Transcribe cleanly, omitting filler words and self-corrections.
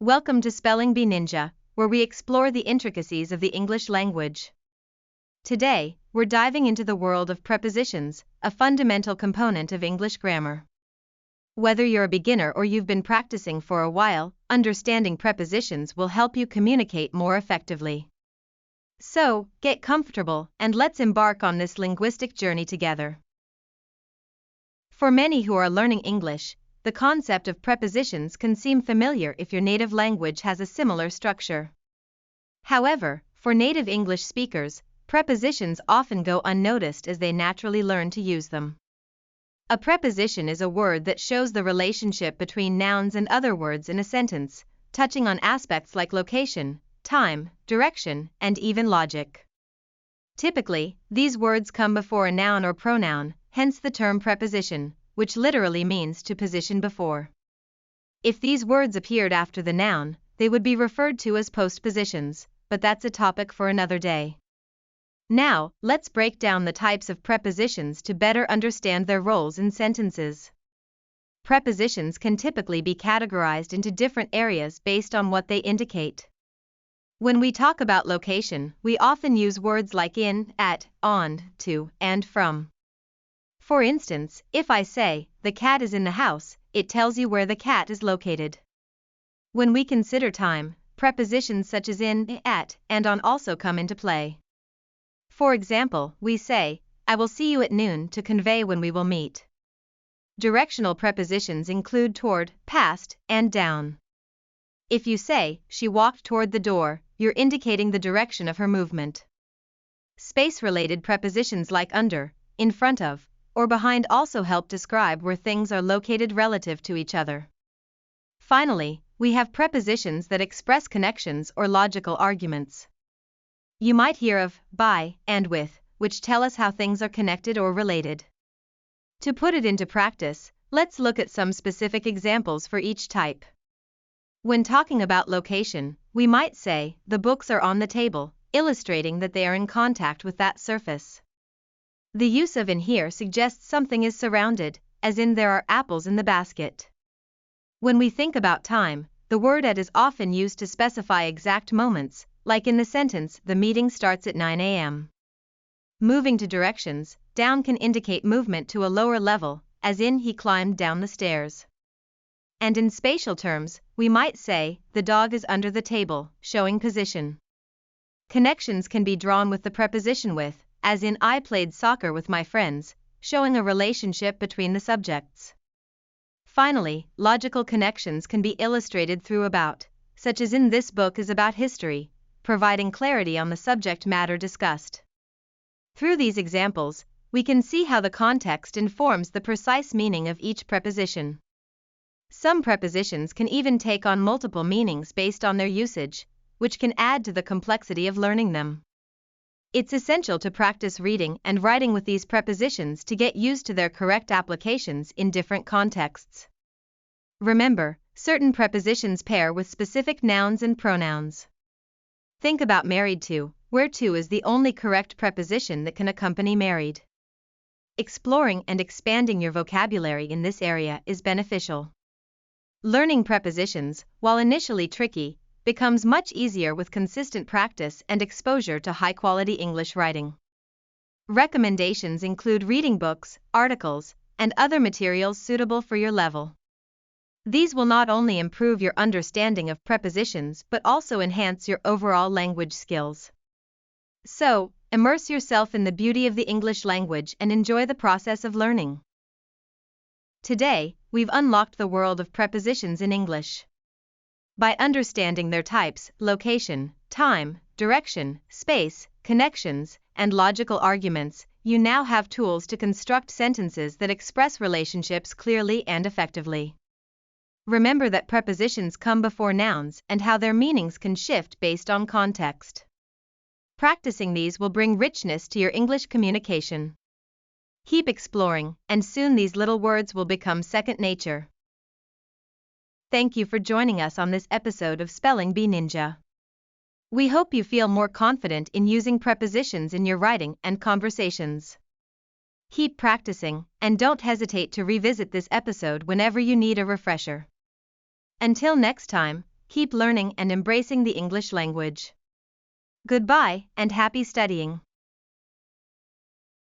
Welcome to Spelling Bee Ninja, where we explore the intricacies of the English language. Today, we're diving into the world of prepositions, a fundamental component of English grammar. Whether you're a beginner or you've been practicing for a while, understanding prepositions will help you communicate more effectively. So, get comfortable and let's embark on this linguistic journey together. For many who are learning English, the concept of prepositions can seem familiar if your native language has a similar structure. However, for native English speakers, prepositions often go unnoticed as they naturally learn to use them. A preposition is a word that shows the relationship between nouns and other words in a sentence, touching on aspects like location, time, direction, and even logic. Typically, these words come before a noun or pronoun, hence the term preposition, which literally means to position before. If these words appeared after the noun, they would be referred to as postpositions, but that's a topic for another day. Now, let's break down the types of prepositions to better understand their roles in sentences. Prepositions can typically be categorized into different areas based on what they indicate. When we talk about location, we often use words like in, at, on, to, and from. For instance, if I say, the cat is in the house, it tells you where the cat is located. When we consider time, prepositions such as in, at, and on also come into play. For example, we say, I will see you at noon to convey when we will meet. Directional prepositions include toward, past, and down. If you say, she walked toward the door, you're indicating the direction of her movement. Space-related prepositions like under, in front of, or behind also help describe where things are located relative to each other. Finally, we have prepositions that express connections or logical arguments. You might hear of by and with, which tell us how things are connected or related. To put it into practice, let's look at some specific examples for each type. When talking about location, we might say, the books are on the table, illustrating that they are in contact with that surface. The use of in here suggests something is surrounded, as in there are apples in the basket. When we think about time, the word at is often used to specify exact moments, like in the sentence, the meeting starts at 9 a.m. Moving to directions, down can indicate movement to a lower level, as in he climbed down the stairs. And in spatial terms, we might say, the dog is under the table, showing position. Connections can be drawn with the preposition with, as in I played soccer with my friends, showing a relationship between the subjects. Finally, logical connections can be illustrated through about, such as in this book is about history, providing clarity on the subject matter discussed. Through these examples, we can see how the context informs the precise meaning of each preposition. Some prepositions can even take on multiple meanings based on their usage, which can add to the complexity of learning them. It's essential to practice reading and writing with these prepositions to get used to their correct applications in different contexts. Remember, certain prepositions pair with specific nouns and pronouns. Think about married to, where to is the only correct preposition that can accompany married. Exploring and expanding your vocabulary in this area is beneficial. Learning prepositions, while initially tricky, becomes much easier with consistent practice and exposure to high-quality English writing. Recommendations include reading books, articles, and other materials suitable for your level. These will not only improve your understanding of prepositions but also enhance your overall language skills. So, immerse yourself in the beauty of the English language and enjoy the process of learning. Today, we've unlocked the world of prepositions in English. By understanding their types, location, time, direction, space, connections, and logical arguments, you now have tools to construct sentences that express relationships clearly and effectively. Remember that prepositions come before nouns and how their meanings can shift based on context. Practicing these will bring richness to your English communication. Keep exploring, and soon these little words will become second nature. Thank you for joining us on this episode of Spelling Bee Ninja. We hope you feel more confident in using prepositions in your writing and conversations. Keep practicing, and don't hesitate to revisit this episode whenever you need a refresher. Until next time, keep learning and embracing the English language. Goodbye and happy studying.